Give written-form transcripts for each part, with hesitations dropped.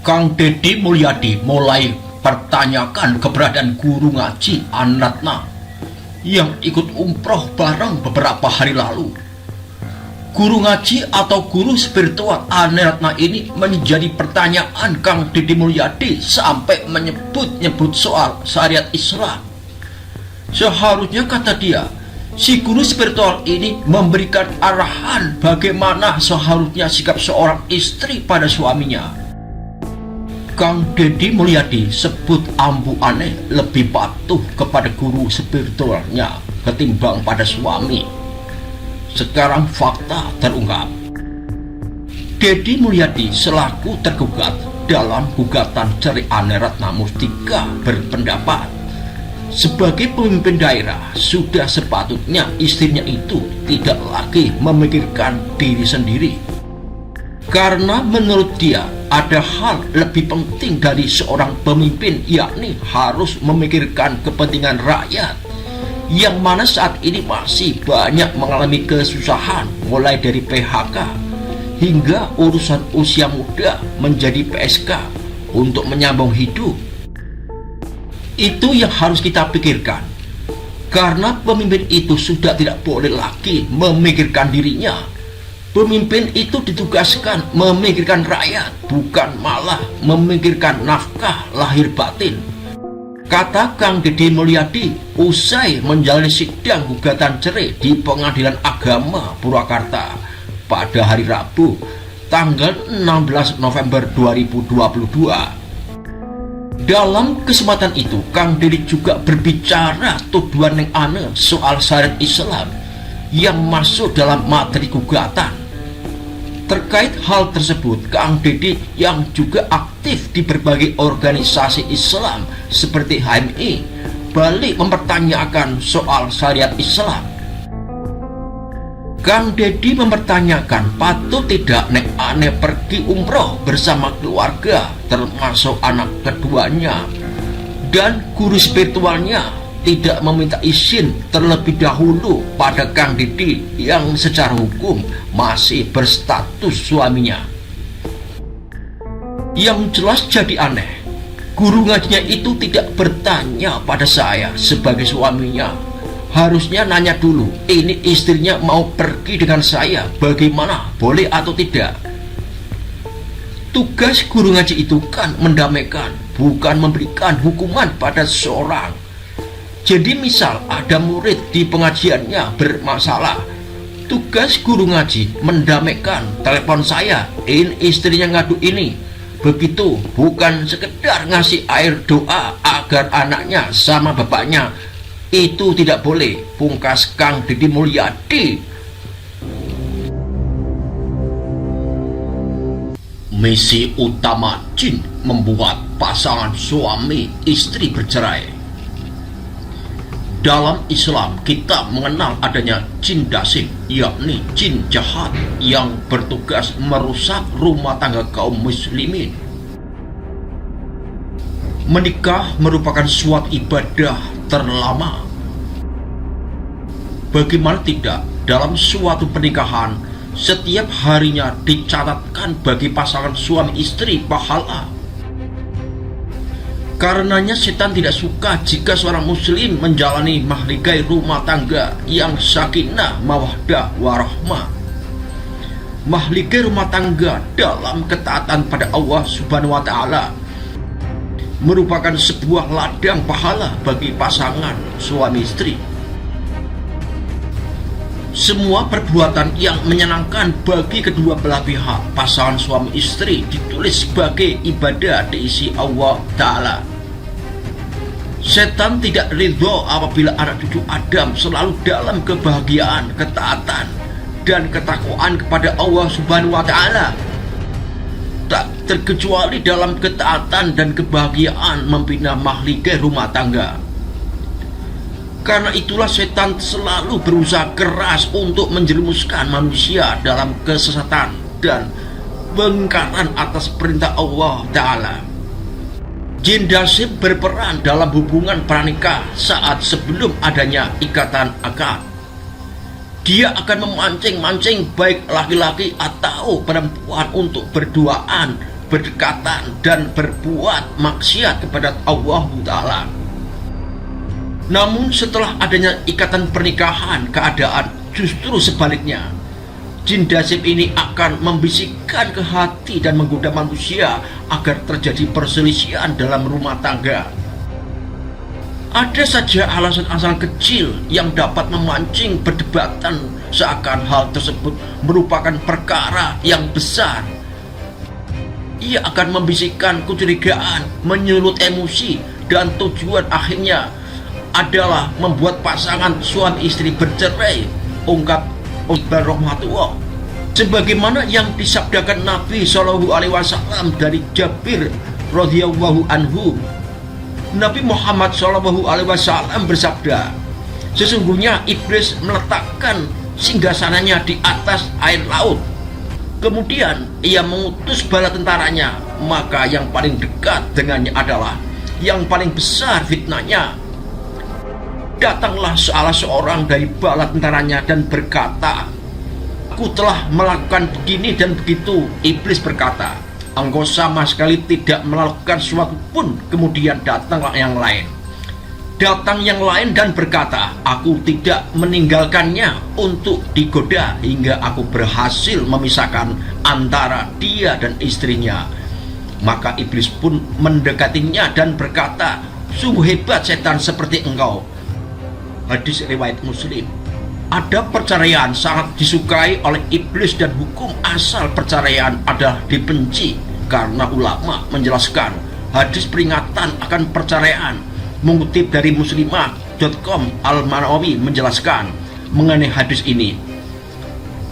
Kang Deddy Mulyadi mulai pertanyakan keberadaan guru ngaji Anratna yang ikut umroh bareng beberapa hari lalu. Guru ngaji atau guru spiritual Anratna ini menjadi pertanyaan Kang Deddy Mulyadi sampai menyebut-nyebut soal syariat Islam. Seharusnya, kata dia, si guru spiritual ini memberikan arahan bagaimana seharusnya sikap seorang istri pada suaminya. Kang Deddy Mulyadi sebut Ambu Aneh lebih patuh kepada guru spiritualnya ketimbang pada suami. Sekarang fakta terungkap. Deddy Mulyadi selaku tergugat dalam gugatan cerai Anratna Mustika berpendapat, sebagai pemimpin daerah sudah sepatutnya istrinya itu tidak lagi memikirkan diri sendiri. Karena menurut dia ada hal lebih penting dari seorang pemimpin, yakni harus memikirkan kepentingan rakyat, yang mana saat ini masih banyak mengalami kesusahan, mulai dari PHK hingga urusan usia muda menjadi PSK untuk menyambung hidup. Itu yang harus kita pikirkan, karena pemimpin itu sudah tidak boleh lagi memikirkan dirinya. Pemimpin itu ditugaskan memikirkan rakyat, bukan malah memikirkan nafkah lahir batin, kata Kang Deddy Mulyadi usai menjalani sidang gugatan cerai di Pengadilan Agama Purwakarta pada hari Rabu tanggal 16 November 2022. Dalam kesempatan itu, Kang Deddy juga berbicara tuduhan yang aneh soal syariat Islam yang masuk dalam materi gugatan. Terkait hal tersebut, Kang Deddy yang juga aktif di berbagai organisasi Islam seperti HMI balik mempertanyakan soal syariat Islam. Kang Deddy mempertanyakan patut tidak Nek Ane pergi umroh bersama keluarga termasuk anak keduanya, dan guru spiritualnya tidak meminta izin terlebih dahulu pada Kang Deddy yang secara hukum masih berstatus suaminya. Yang jelas jadi aneh, guru ngajinya itu tidak bertanya pada saya sebagai suaminya. Harusnya nanya dulu, ini istrinya mau pergi dengan saya, bagaimana, boleh atau tidak? Tugas guru ngaji itu kan mendamaikan, bukan memberikan hukuman pada seseorang. Jadi misal ada murid di pengajiannya bermasalah, tugas guru ngaji mendamaikan, telepon saya, ini istrinya ngadu ini, begitu, bukan sekedar ngasih air doa agar anaknya sama bapaknya. Itu tidak boleh, pungkas Kang Deddy Mulyadi. Misi utama jin membuat pasangan suami istri bercerai. Dalam Islam kita mengenal adanya jin dasim, yakni jin jahat yang bertugas merusak rumah tangga kaum muslimin. Menikah merupakan suatu ibadah terlama. Bagaimana tidak, dalam suatu pernikahan setiap harinya dicatatkan bagi pasangan suami istri pahala. Karenanya setan tidak suka jika seorang muslim menjalani mahligai rumah tangga yang sakinah mawaddah warahmah. Mahligai rumah tangga dalam ketaatan pada Allah Subhanahu wa Ta'ala merupakan sebuah ladang pahala bagi pasangan suami istri. Semua perbuatan yang menyenangkan bagi kedua belah pihak pasangan suami istri ditulis sebagai ibadah diisi Allah Ta'ala. Setan tidak ridho apabila anak cucu Adam selalu dalam kebahagiaan, ketaatan, dan ketakwaan kepada Allah Subhanahu wa Ta'ala. Tak terkecuali dalam ketaatan dan kebahagiaan membina mahligai rumah tangga. Karena itulah setan selalu berusaha keras untuk menjerumuskan manusia dalam kesesatan dan pengingkaran atas perintah Allah Ta'ala. Jin dasim berperan dalam hubungan pranikah saat sebelum adanya ikatan akad. Dia akan memancing-mancing baik laki-laki atau perempuan untuk berduaan berdekatan dan berbuat maksiat kepada Allah Ta'ala. Namun setelah adanya ikatan pernikahan, keadaan justru sebaliknya. Jin dasib ini akan membisikkan ke hati dan menggoda manusia agar terjadi perselisihan dalam rumah tangga. Ada saja alasan-alasan kecil yang dapat memancing perdebatan, seakan hal tersebut merupakan perkara yang besar. Ia akan membisikkan kecurigaan, menyulut emosi, dan tujuan akhirnya adalah membuat pasangan suami istri bercerai. Ungkap Rahmatullah, sebagaimana yang disabdakan Nabi Shallallahu Alaihi Wasallam dari Jabir radhiyallahu anhu. Nabi Muhammad Shallallahu Alaihi Wasallam bersabda, sesungguhnya iblis meletakkan singgasananya di atas air laut. Kemudian ia mengutus bala tentaranya, maka yang paling dekat dengannya adalah yang paling besar fitnahnya. Datanglah salah seorang dari bala tentaranya dan berkata, aku telah melakukan begini dan begitu. Iblis berkata, engkau sama sekali tidak melakukan sesuatu pun. Kemudian datanglah yang lain. Datang yang lain dan berkata, aku tidak meninggalkannya untuk digoda hingga aku berhasil memisahkan antara dia dan istrinya. Maka iblis pun mendekatinya dan berkata, sungguh hebat setan seperti engkau. Hadis riwayat Muslim. Ada perceraian sangat disukai oleh iblis dan hukum asal perceraian adalah dibenci karena ulama menjelaskan hadis peringatan akan perceraian. Mengutip dari muslimah.com, Al-Manawi menjelaskan mengenai hadis ini.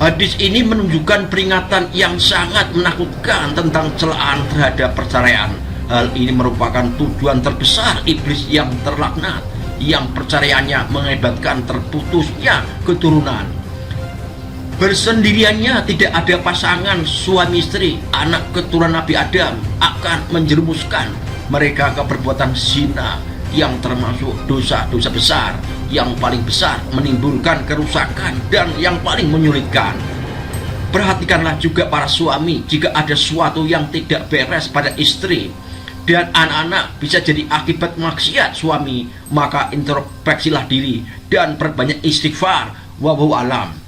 Hadis ini menunjukkan peringatan yang sangat menakutkan tentang celaan terhadap perceraian. Hal ini merupakan tujuan terbesar iblis yang terlaknat, yang perceraiannya mengakibatkan terputusnya keturunan. Bersendiriannya tidak ada pasangan suami istri, anak keturunan Nabi Adam akan menjerumuskan mereka ke perbuatan zina yang termasuk dosa-dosa besar, yang paling besar menimbulkan kerusakan dan yang paling menyulitkan. Perhatikanlah juga para suami, jika ada sesuatu yang tidak beres pada istri dan anak-anak bisa jadi akibat maksiat suami, maka introspeksilah diri dan perbanyak istighfar. Wallahu alam.